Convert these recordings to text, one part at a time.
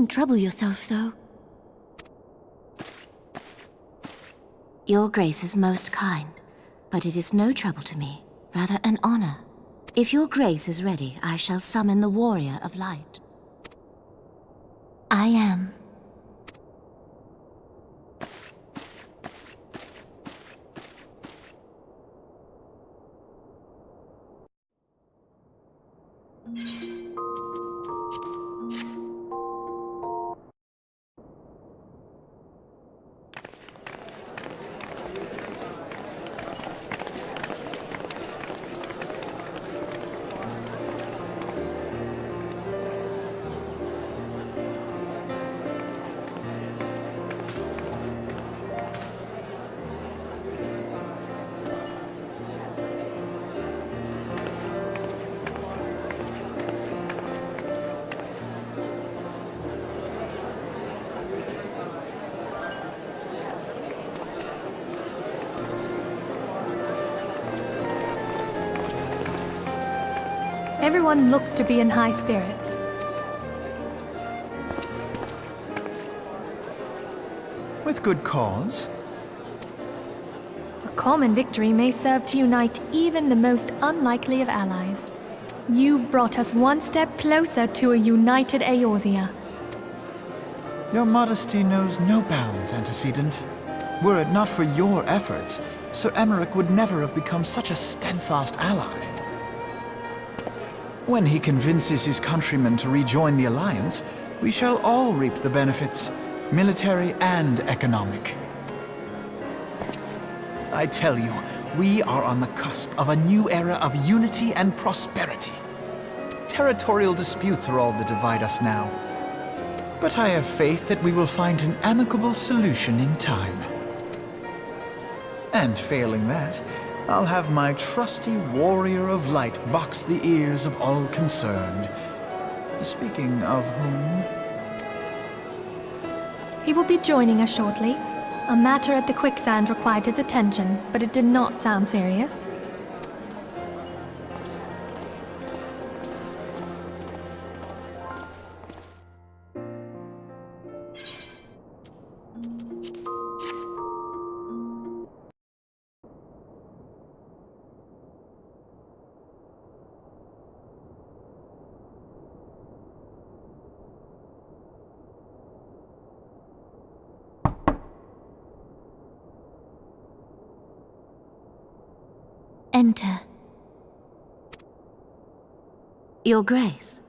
Don't trouble yourself so. Your Grace is most kind, but it is no trouble to me, rather an honor. If your Grace is ready, I shall summon the Warrior of Light. I am. Everyone looks to be in high spirits. With good cause. A common victory may serve to unite even the most unlikely of allies. You've brought us one step closer to a united Eorzea. Your modesty knows no bounds, Antecedent. Were it not for your efforts, Sir Emmerich would never have become such a steadfast ally. When he convinces his countrymen to rejoin the Alliance, we shall all reap the benefits, military and economic. I tell you, we are on the cusp of a new era of unity and prosperity. Territorial disputes are all that divide us now. But I have faith that we will find an amicable solution in time. And failing that, I'll have my trusty Warrior of Light box the ears of all concerned. Speaking of whom... He will be joining us shortly. A matter at the quicksand required his attention, but it did not sound serious. Enter. Your Grace,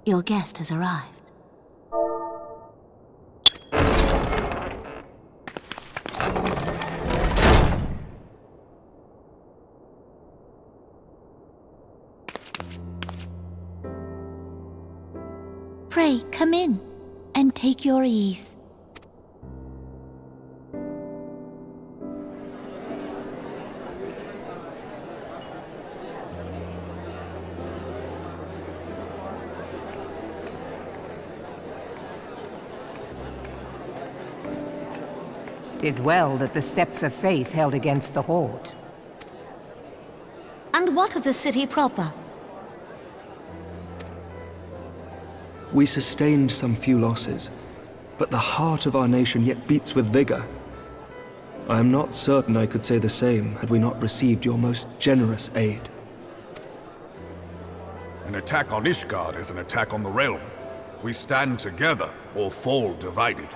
your guest has arrived. Pray, come in, and take your ease. "'Tis well that the steps of faith held against the Horde." And what of the city proper? We sustained some few losses, but the heart of our nation yet beats with vigor. I am not certain I could say the same had we not received your most generous aid. An attack on Ishgard is an attack on the realm. We stand together or fall divided.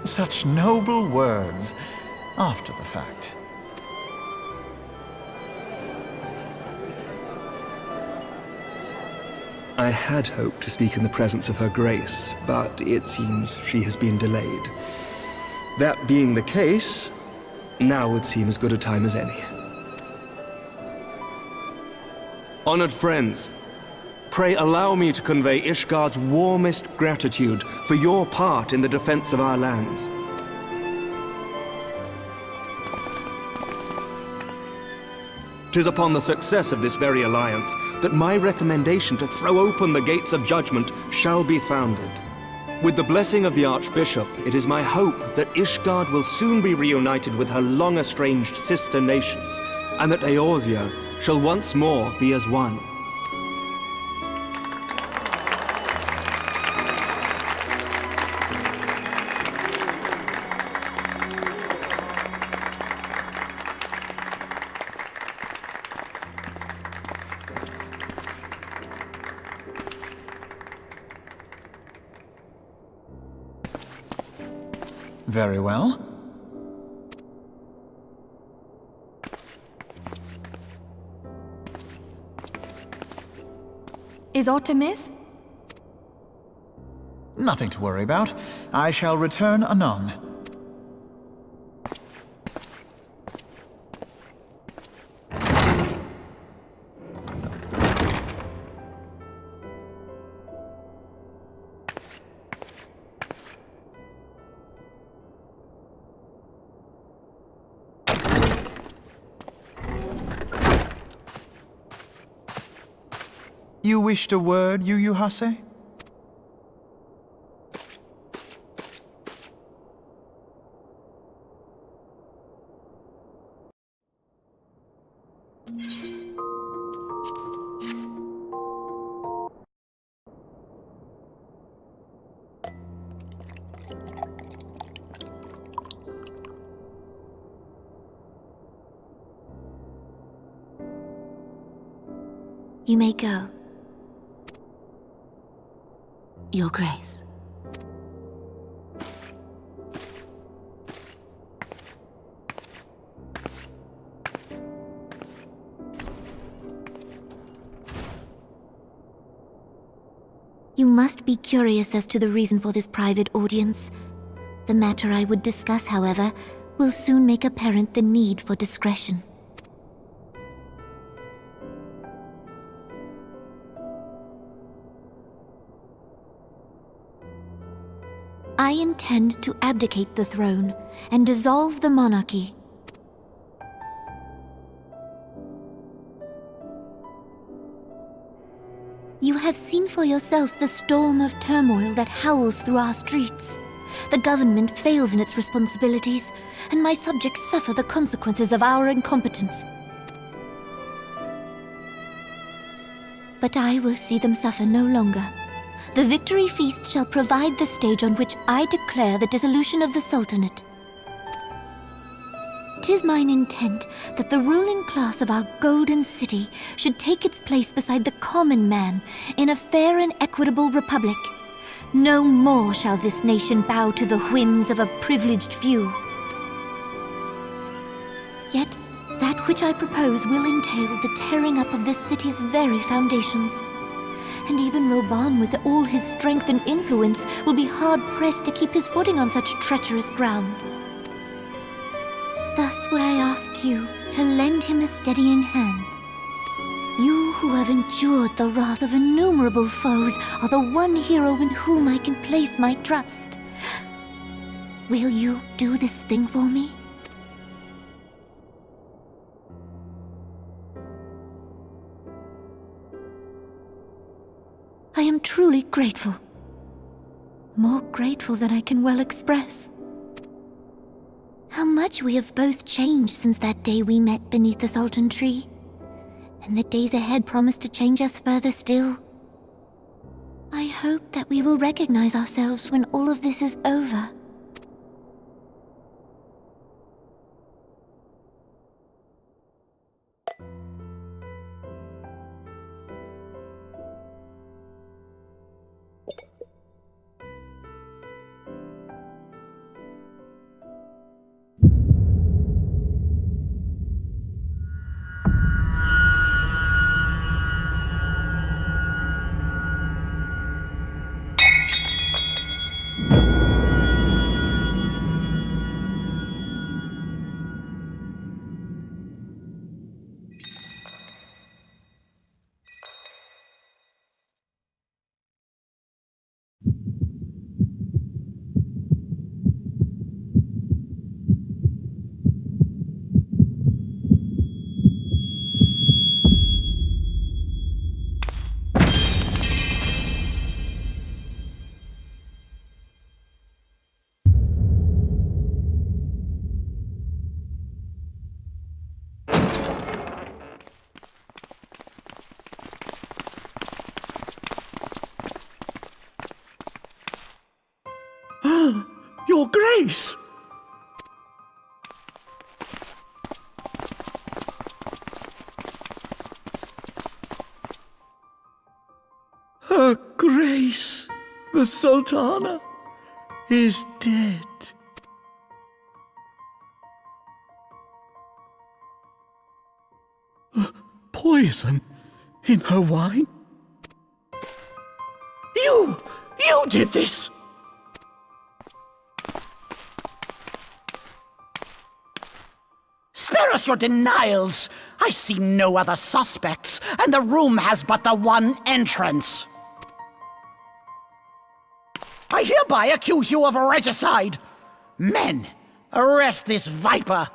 Such noble words, after the fact. I had hoped to speak in the presence of Her Grace, but it seems she has been delayed. That being the case, now would seem as good a time as any. Honored friends, pray allow me to convey Ishgard's warmest gratitude for your part in the defense of our lands. "'Tis upon the success of this very alliance that my recommendation to throw open the gates of judgment shall be founded. With the blessing of the Archbishop, it is my hope that Ishgard will soon be reunited with her long-estranged sister nations, and that Eorzea shall once more be as one. Very well. Is aught amiss? Nothing to worry about. I shall return anon. You wished a word, Yu Hase? You may go. Your Grace. You must be curious as to the reason for this private audience. The matter I would discuss, however, will soon make apparent the need for discretion. I intend to abdicate the throne and dissolve the monarchy. You have seen for yourself the storm of turmoil that howls through our streets. The government fails in its responsibilities, and my subjects suffer the consequences of our incompetence. But I will see them suffer no longer. The victory feast shall provide the stage on which I declare the dissolution of the Sultanate. 'Tis mine intent that the ruling class of our golden city should take its place beside the common man in a fair and equitable republic. No more shall this nation bow to the whims of a privileged few. Yet, that which I propose will entail the tearing up of this city's very foundations. And even Roban, with all his strength and influence, will be hard-pressed to keep his footing on such treacherous ground. Thus would I ask you to lend him a steadying hand. You who have endured the wrath of innumerable foes are the one hero in whom I can place my trust. Will you do this thing for me? I am truly grateful. More grateful than I can well express. How much we have both changed since that day we met beneath the Sultan tree. And the days ahead promise to change us further still. I hope that we will recognize ourselves when all of this is over. Grace! Her Grace, the Sultana, is dead. Poison in her wine? You did this! Spare us your denials! I see no other suspects, and the room has but the one entrance. I hereby accuse you of regicide! Men, arrest this viper!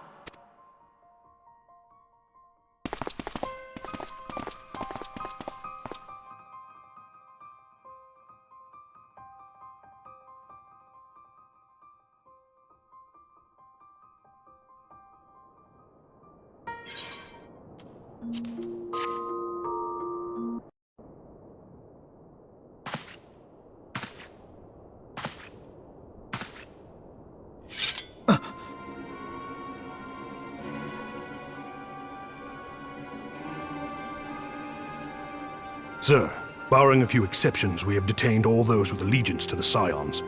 Sir, barring a few exceptions, we have detained all those with allegiance to the Scions.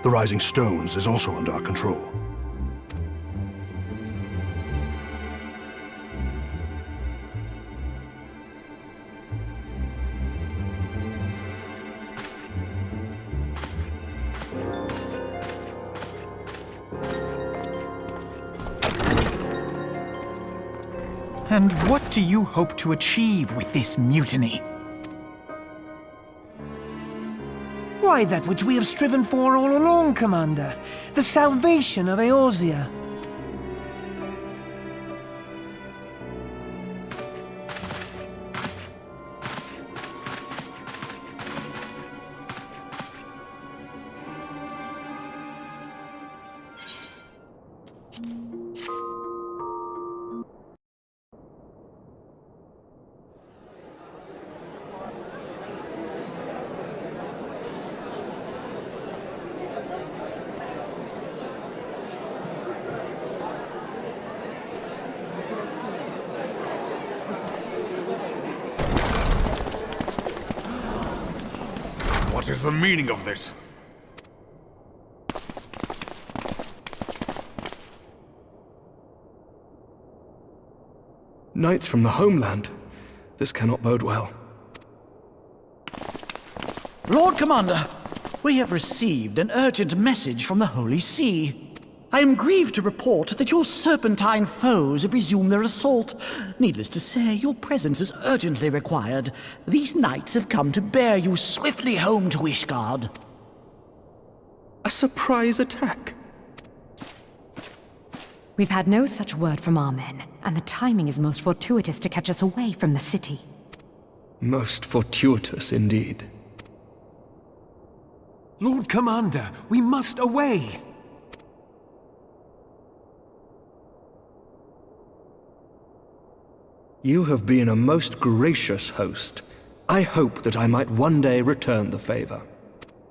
The Rising Stones is also under our control. And what do you hope to achieve with this mutiny? Why, that which we have striven for all along, Commander. The salvation of Eorzea. What is the meaning of this? Knights from the homeland. This cannot bode well. Lord Commander, we have received an urgent message from the Holy See. I am grieved to report that your serpentine foes have resumed their assault. Needless to say, your presence is urgently required. These knights have come to bear you swiftly home to Ishgard. A surprise attack? We've had no such word from our men, and the timing is most fortuitous to catch us away from the city. Most fortuitous indeed. Lord Commander, we must away! You have been a most gracious host. I hope that I might one day return the favor.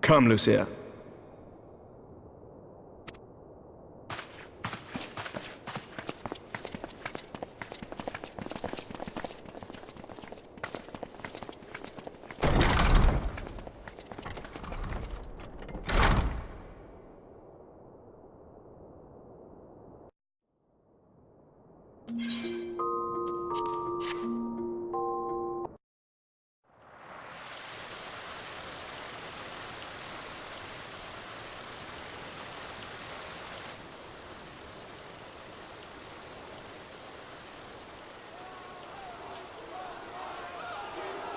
Come, Lucia.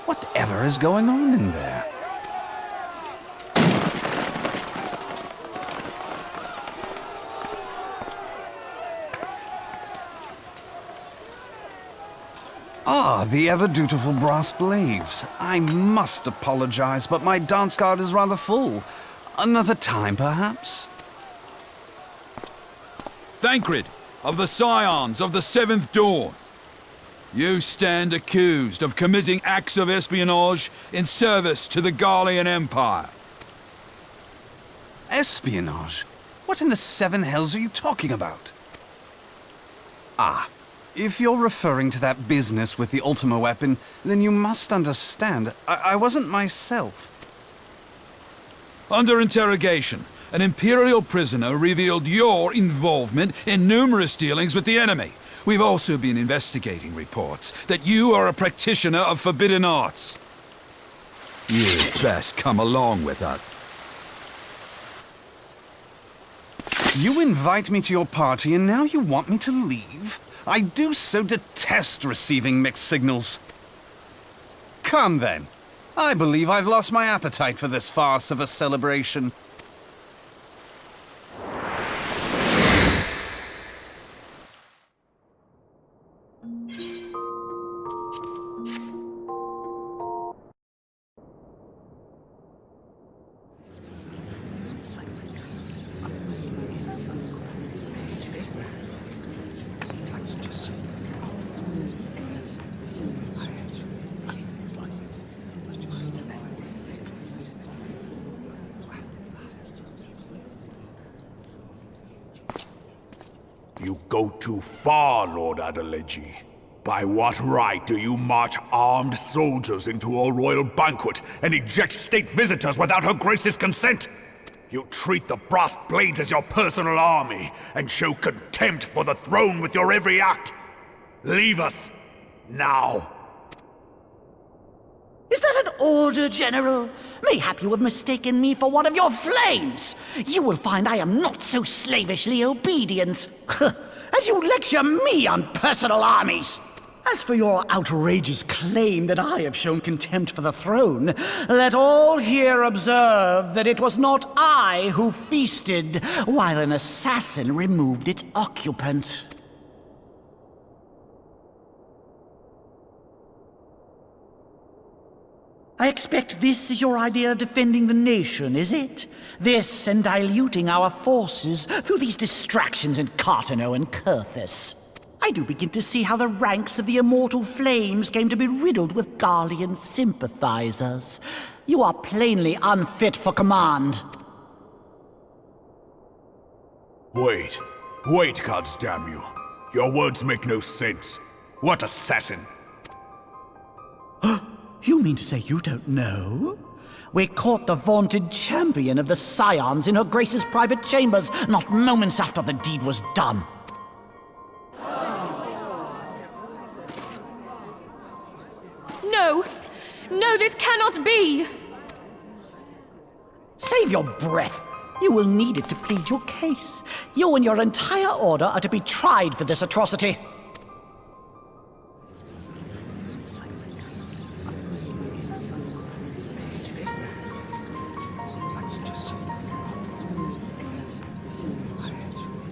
Whatever is going on in there? Ah, the ever-dutiful brass blades. I must apologize, but my dance card is rather full. Another time, perhaps? Thancred, of the Scions of the Seventh Dawn. You stand accused of committing acts of espionage in service to the Garlean Empire. Espionage? What in the seven hells are you talking about? Ah, if you're referring to that business with the Ultima weapon, then you must understand, I wasn't myself. Under interrogation, an Imperial prisoner revealed your involvement in numerous dealings with the enemy. We've also been investigating reports that you are a practitioner of forbidden arts. You'd best come along with us. You invite me to your party and now you want me to leave? I do so detest receiving mixed signals. Come then. I believe I've lost my appetite for this farce of a celebration. You go too far, Lord Adeleji. By what right do you march armed soldiers into a royal banquet and eject state visitors without Her Grace's consent? You treat the brass blades as your personal army and show contempt for the throne with your every act. Leave us, now. Is that an order, General? Mayhap you have mistaken me for one of your flames. You will find I am not so slavishly obedient. And you lecture me on personal armies. As for your outrageous claim that I have shown contempt for the throne, let all here observe that it was not I who feasted while an assassin removed its occupant. I expect this is your idea of defending the nation, is it? This and diluting our forces through these distractions in Cartano and Kurthus. I do begin to see how the ranks of the Immortal Flames came to be riddled with Garlean sympathizers. You are plainly unfit for command. Wait, goddamn you. Your words make no sense. What assassin? You mean to say you don't know? We caught the vaunted champion of the Scions in Her Grace's private chambers, not moments after the deed was done. No! No, this cannot be! Save your breath. You will need it to plead your case. You and your entire order are to be tried for this atrocity.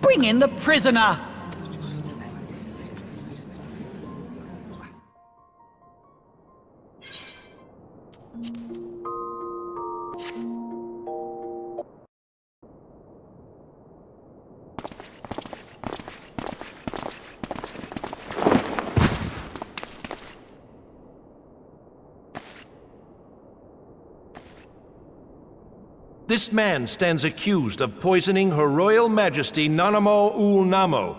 Bring in the prisoner! This man stands accused of poisoning Her Royal Majesty Nanamo Ul Namo,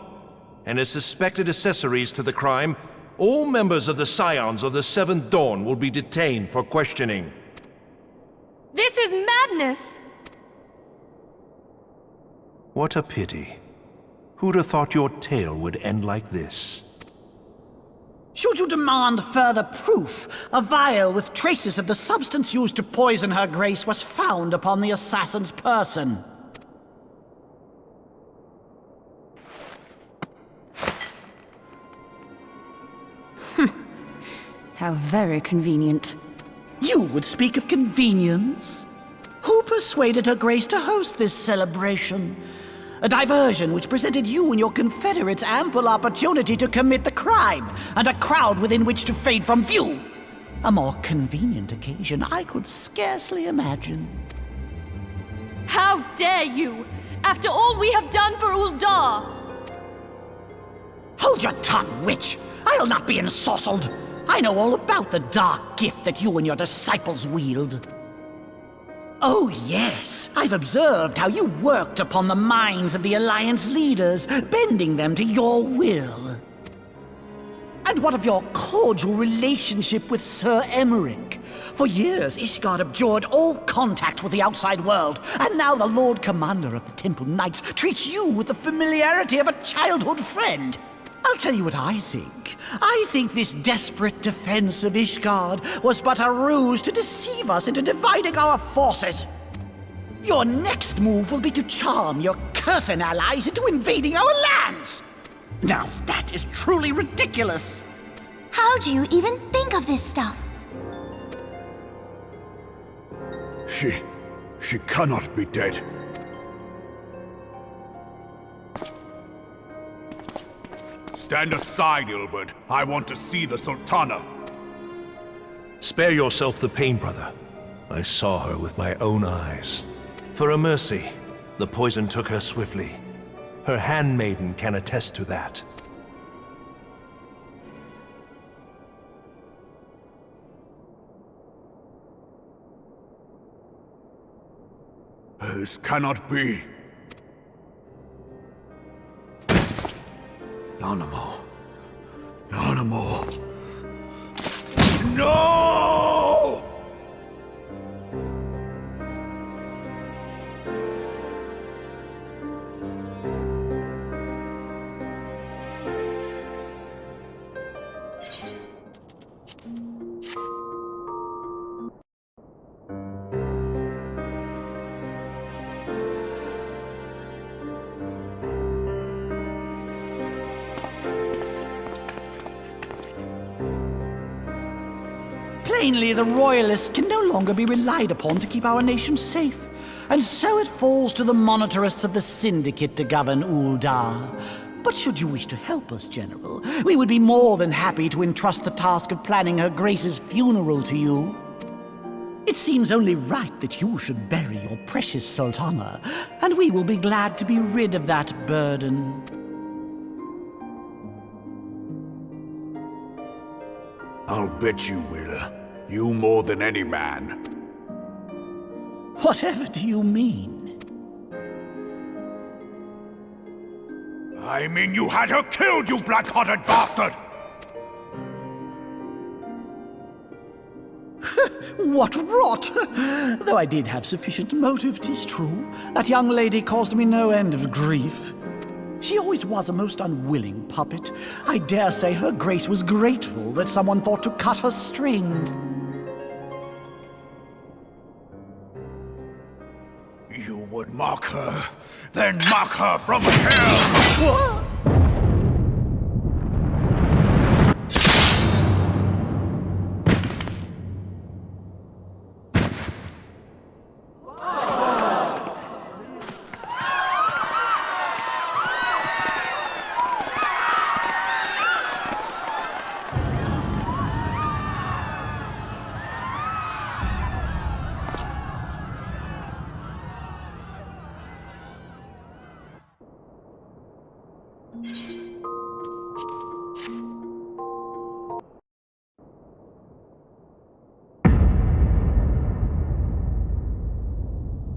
and his suspected accessories to the crime. All members of the Scions of the Seventh Dawn will be detained for questioning. This is madness! What a pity. Who'd have thought your tale would end like this? Should you demand further proof, a vial with traces of the substance used to poison Her Grace was found upon the assassin's person. How very convenient. You would speak of convenience? Who persuaded Her Grace to host this celebration? A diversion which presented you and your confederates ample opportunity to commit the crime, and a crowd within which to fade from view. A more convenient occasion I could scarcely imagine. How dare you! After all we have done for Uldar! Hold your tongue, witch! I'll not be ensorcelled! I know all about the dark gift that you and your disciples wield. Oh, yes. I've observed how you worked upon the minds of the Alliance leaders, bending them to your will. And what of your cordial relationship with Sir Emmerich? For years, Ishgard abjured all contact with the outside world, and now the Lord Commander of the Temple Knights treats you with the familiarity of a childhood friend. I'll tell you what I think. I think this desperate defense of Ishgard was but a ruse to deceive us into dividing our forces. Your next move will be to charm your Kurthan allies into invading our lands. Now that is truly ridiculous. How do you even think of this stuff? She cannot be dead. Stand aside, Ilbert. I want to see the Sultana. Spare yourself the pain, brother. I saw her with my own eyes. For a mercy, the poison took her swiftly. Her handmaiden can attest to that. This cannot be. Nanamo. Nanamo. No! Plainly, the Royalists can no longer be relied upon to keep our nation safe. And so it falls to the monitorists of the Syndicate to govern Uldar. But should you wish to help us, General, we would be more than happy to entrust the task of planning Her Grace's funeral to you. It seems only right that you should bury your precious Sultana, and we will be glad to be rid of that burden. I'll bet you will. You more than any man. Whatever do you mean? I mean you had her killed, you black-hearted bastard! What rot! Though I did have sufficient motive, 'tis true. That young lady caused me no end of grief. She always was a most unwilling puppet. I dare say Her Grace was grateful that someone thought to cut her strings. You would mock her, then mock her from hell! What?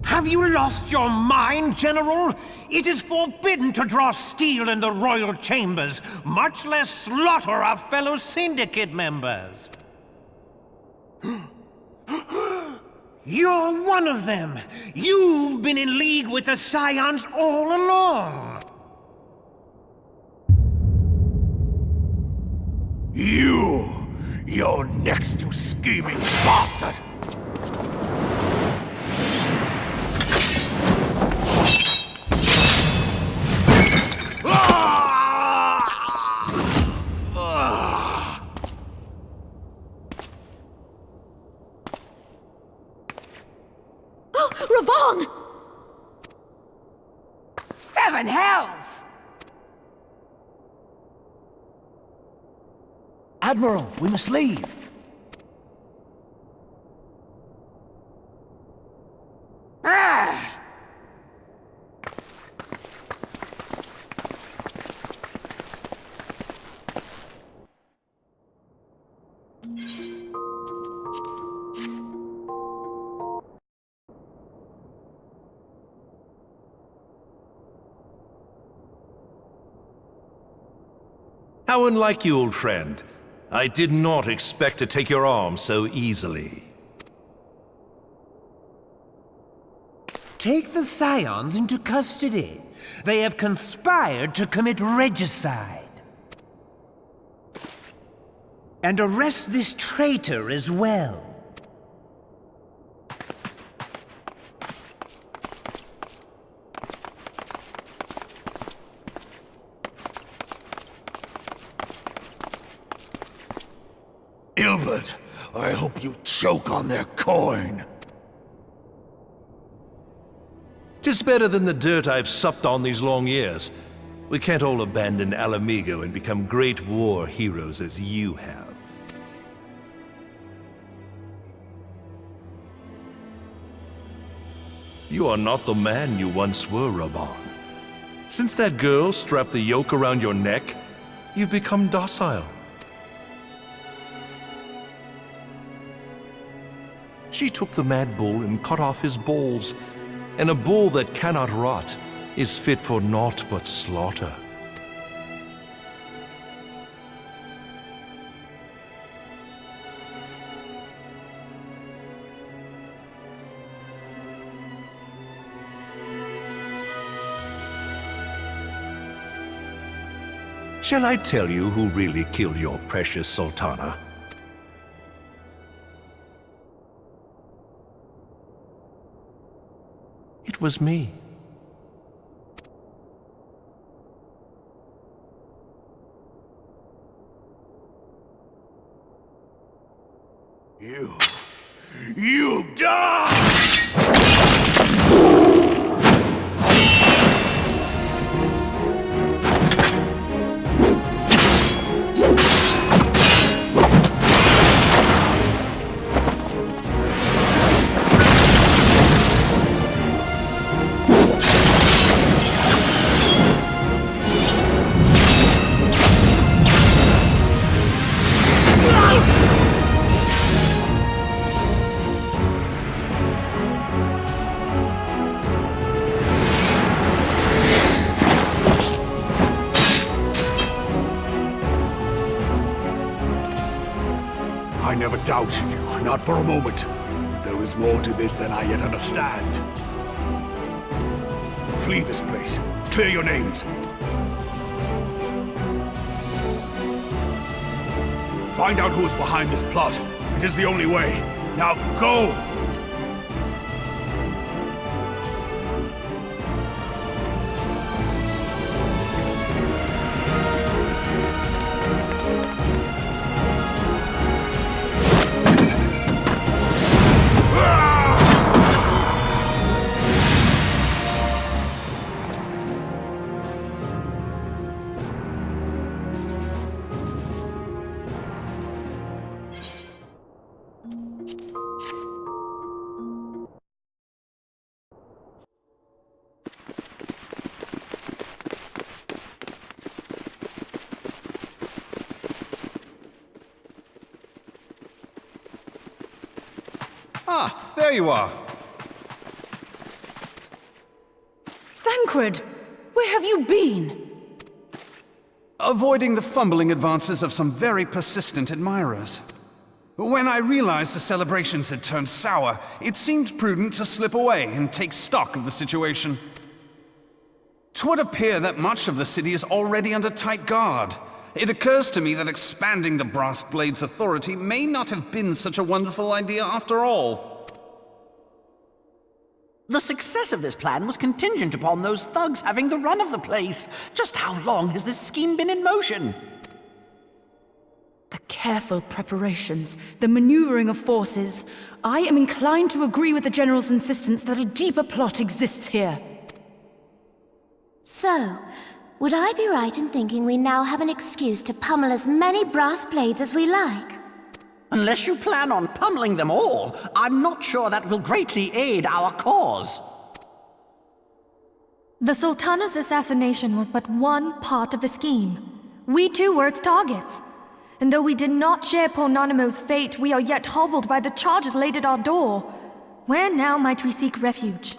Have you lost your mind, General? It is forbidden to draw steel in the royal chambers, much less slaughter our fellow Syndicate members. You're one of them! You've been in league with the Scions all along! You're next, you scheming bastard! Raban! Seven hells! Admiral, we must leave. Ah! How unlike you, old friend. I did not expect to take your arm so easily. Take the Scions into custody. They have conspired to commit regicide. And arrest this traitor as well. Ilbert, I hope you choke on their coin. 'Tis better than the dirt I've supped on these long years. We can't all abandon Alamigo and become great war heroes as you have. You are not the man you once were, Raban. Since that girl strapped the yoke around your neck, you've become docile. She took the mad bull and cut off his balls, and a bull that cannot rot is fit for naught but slaughter. Shall I tell you who really killed your precious Sultana? It was me. You die! I never doubted you, not for a moment. But there is more to this than I yet understand. Flee this place. Clear your names. Find out who is behind this plot. It is the only way. Now go! Ah, there you are. Thancred! Where have you been? Avoiding the fumbling advances of some very persistent admirers. When I realized the celebrations had turned sour, it seemed prudent to slip away and take stock of the situation. 'Twould appear that much of the city is already under tight guard. It occurs to me that expanding the Brass Blade's authority may not have been such a wonderful idea after all. The success of this plan was contingent upon those thugs having the run of the place. Just how long has this scheme been in motion? The careful preparations, the maneuvering of forces. I am inclined to agree with the General's insistence that a deeper plot exists here. So, would I be right in thinking we now have an excuse to pummel as many brass blades as we like? Unless you plan on pummeling them all, I'm not sure that will greatly aid our cause. The Sultana's assassination was but one part of the scheme. We too were its targets. And though we did not share Pononimo's fate, we are yet hobbled by the charges laid at our door. Where now might we seek refuge?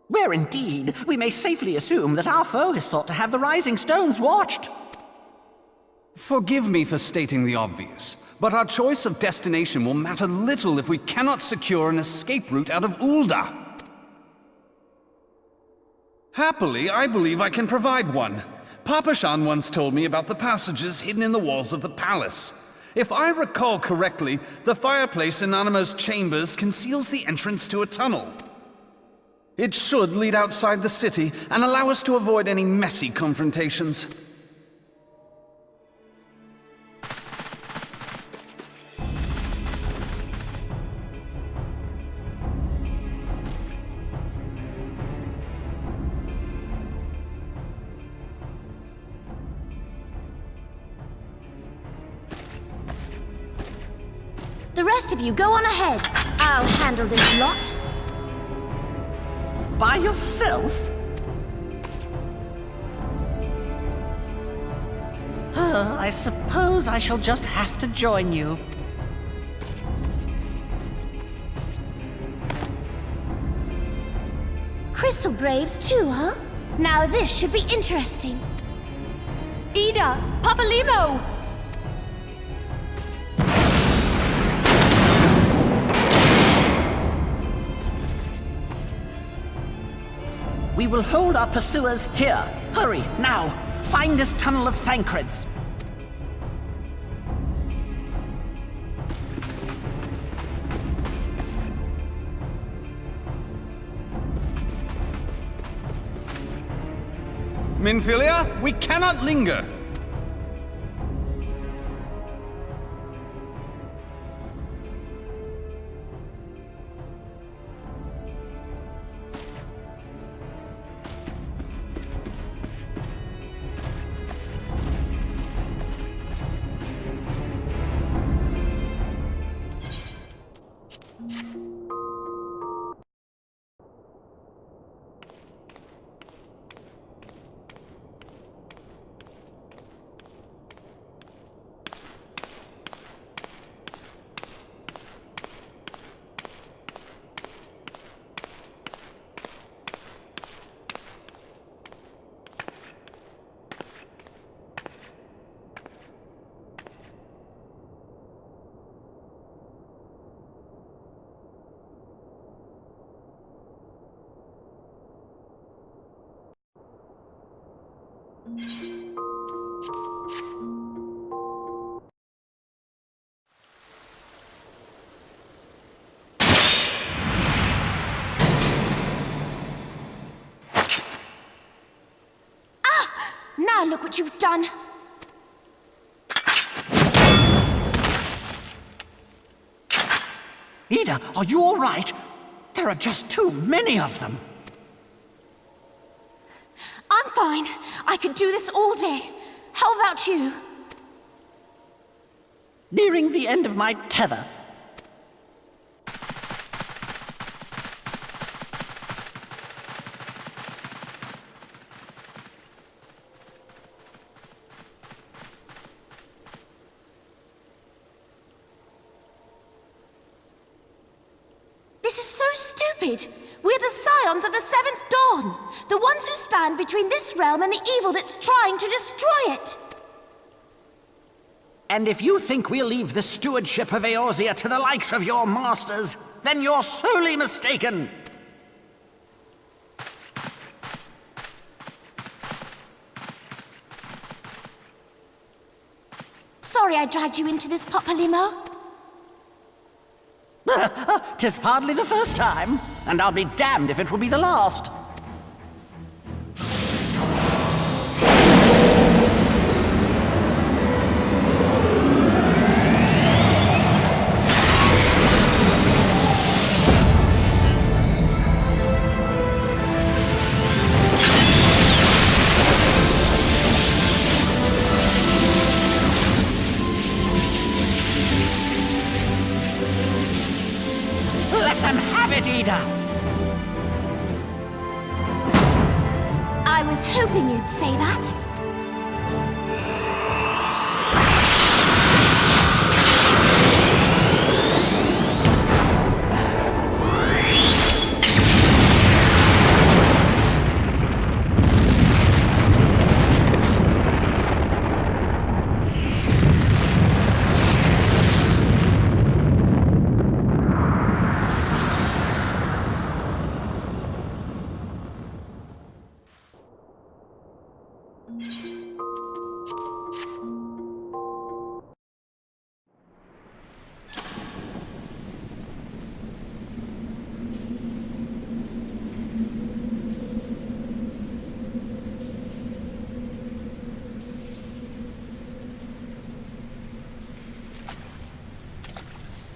Where indeed, we may safely assume that our foe has thought to have the Rising Stones watched. Forgive me for stating the obvious, but our choice of destination will matter little if we cannot secure an escape route out of Ulda. Happily, I believe I can provide one. Papa Shan once told me about the passages hidden in the walls of the palace. If I recall correctly, the fireplace in Nanamo's chambers conceals the entrance to a tunnel. It should lead outside the city and allow us to avoid any messy confrontations. The rest of you, go on ahead. I'll handle this lot. By yourself? I suppose I shall just have to join you. Crystal Braves too, huh? Now this should be interesting. Ida! Papa Limo! We will hold our pursuers here. Hurry, now! Find this tunnel of Thancreds. Minfilia, we cannot linger! Now look what you've done. Ida, are you all right? There are just too many of them. I'm fine. I could do this all day. How about you? Nearing the end of my tether. This is so stupid. We're the scions of the Seventh Dawn. The ones who stand between this realm and the evil that's trying to destroy it. And if you think we'll leave the stewardship of Eorzea to the likes of your masters, then you're sorely mistaken. Sorry I dragged you into this, Papa Limo. 'Tis hardly the first time, and I'll be damned if it will be the last. Let them have it, Ida! I was hoping you'd say that.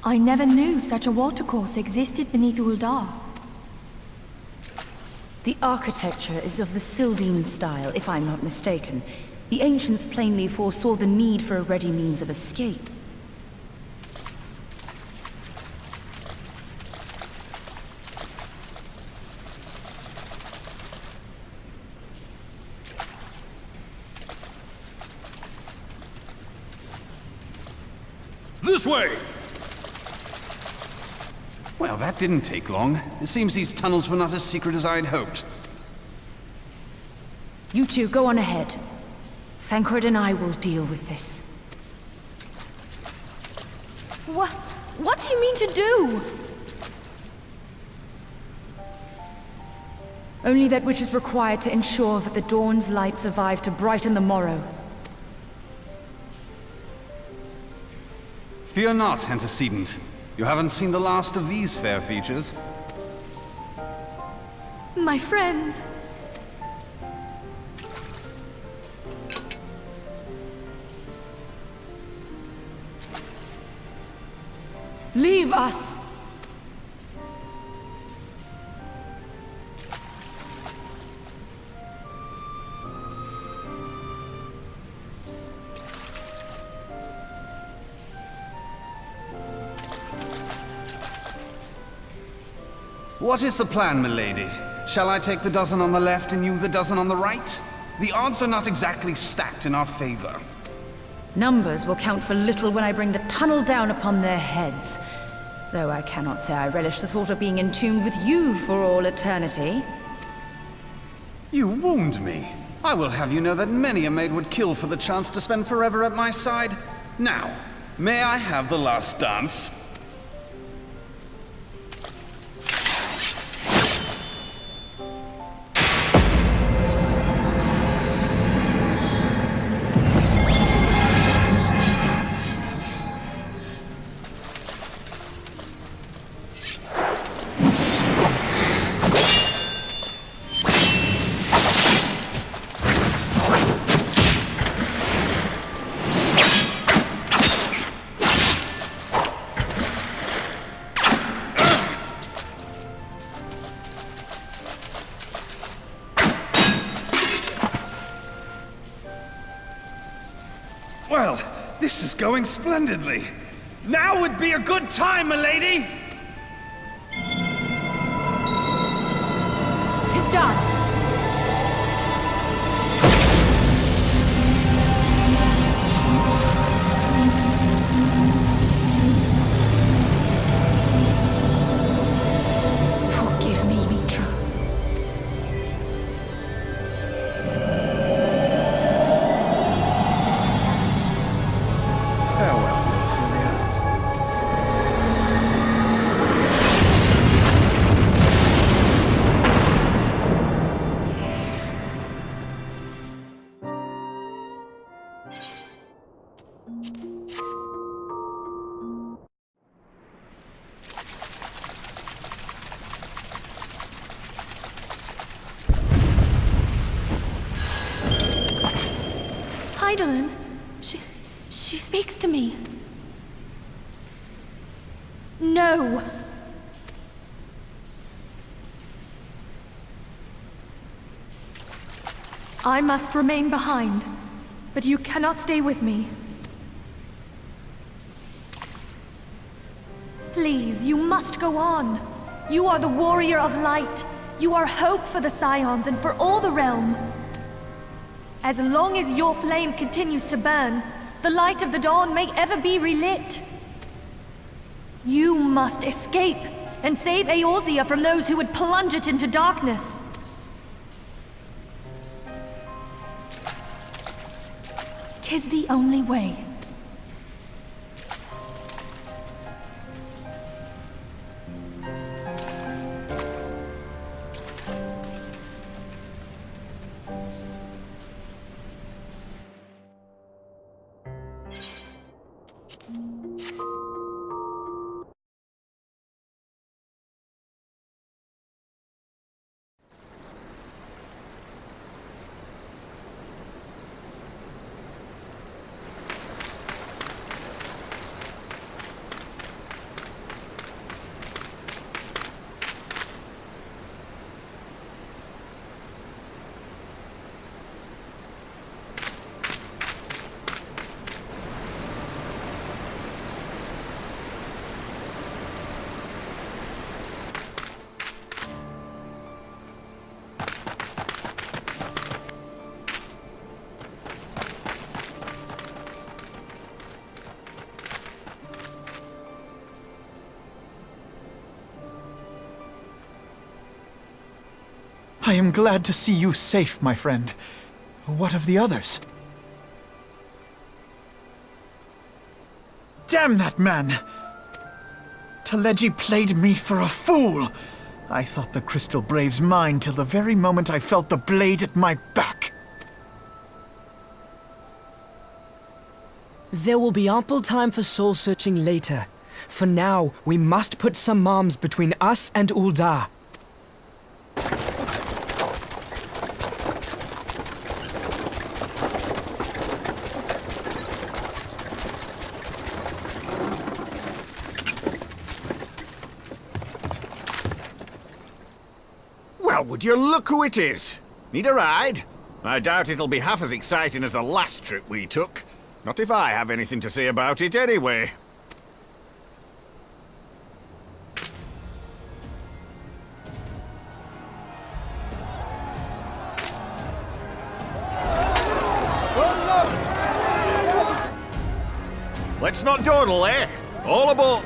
I never knew such a watercourse existed beneath Uldar. The architecture is of the Sildine style, if I'm not mistaken. The ancients plainly foresaw the need for a ready means of escape. This way! Well, that didn't take long. It seems these tunnels were not as secret as I'd hoped. You two, go on ahead. Thancred and I will deal with this. What do you mean to do? Only that which is required to ensure that the dawn's light survive to brighten the morrow. Fear not, antecedent. You haven't seen the last of these fair features. My friends. Leave us! What is the plan, milady? Shall I take the dozen on the left and you the dozen on the right? The odds are not exactly stacked in our favor. Numbers will count for little when I bring the tunnel down upon their heads. Though I cannot say I relish the thought of being entombed with you for all eternity. You wound me. I will have you know that many a maid would kill for the chance to spend forever at my side. Now, may I have the last dance? Well, this is going splendidly. Now would be a good time, milady! 'Tis done! Forgive me, Mitra. Farewell, Ophelia. Heidelin, she speaks to me. No. I must remain behind, but you cannot stay with me. Please, you must go on. You are the warrior of light. You are hope for the Scions and for all the realm. As long as your flame continues to burn, the light of the dawn may ever be relit. You must escape and save Eorzea from those who would plunge it into darkness. 'Tis the only way. I am glad to see you safe, my friend. What of the others? Damn that man! Teleji played me for a fool! I thought the Crystal Brave's mine till the very moment I felt the blade at my back. There will be ample time for soul-searching later. For now, we must put some arms between us and Ul'dah. Well, would you look who it is? Need a ride? I doubt it'll be half as exciting as the last trip we took. Not if I have anything to say about it anyway. Let's not dawdle, eh? All aboard!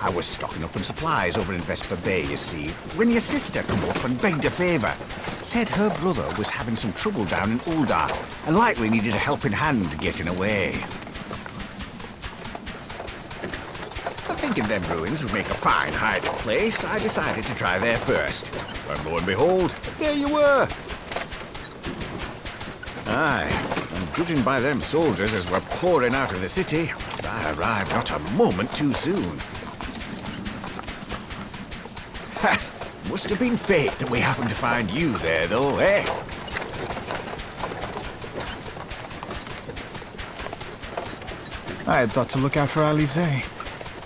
I was stocking up on supplies over in Vesper Bay, you see, when your sister come up and begged a favour. Said her brother was having some trouble down in Ul'dah, and likely needed a helping hand getting away. Thinking them ruins would make a fine hiding place, I decided to try there first. And lo and behold, there you were! Aye, and judging by them soldiers as were pouring out of the city, I arrived not a moment too soon. Ha! Must have been fate that we happened to find you there, though, eh? I had thought to look out for Alize,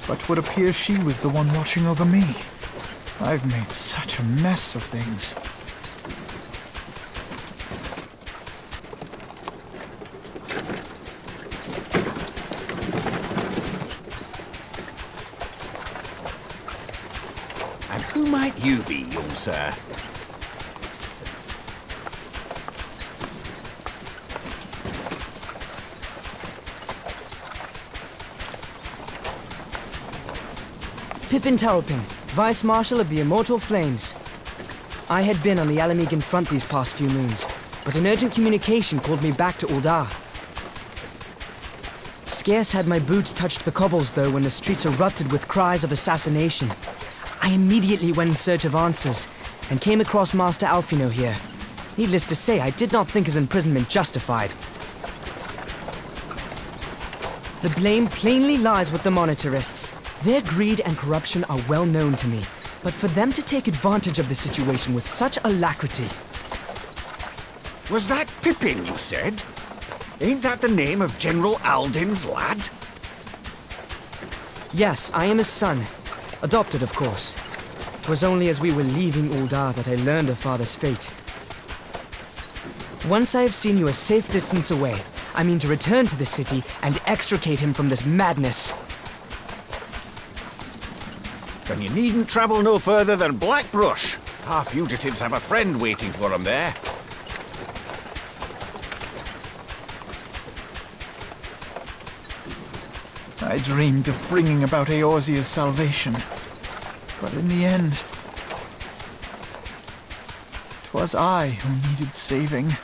but would appear she was the one watching over me. I've made such a mess of things. And who might you be, young sir? Pippin Taropin, Vice Marshal of the Immortal Flames. I had been on the Alamegan front these past few moons, but an urgent communication called me back to Ul'dah. Scarce had my boots touched the cobbles, though, when the streets erupted with cries of assassination. I immediately went in search of answers, and came across Master Alfino here. Needless to say, I did not think his imprisonment justified. The blame plainly lies with the Monitarists. Their greed and corruption are well known to me, but for them to take advantage of the situation with such alacrity... Was that Pippin, you said? Ain't that the name of General Alden's lad? Yes, I am his son. Adopted, of course. It was only as we were leaving Ul'dah that I learned of father's fate. Once I have seen you a safe distance away, I mean to return to the city and extricate him from this madness. Then you needn't travel no further than Blackbrush. Our fugitives have a friend waiting for them there. I dreamed of bringing about Eorzea's salvation, but in the end, 'twas I who needed saving.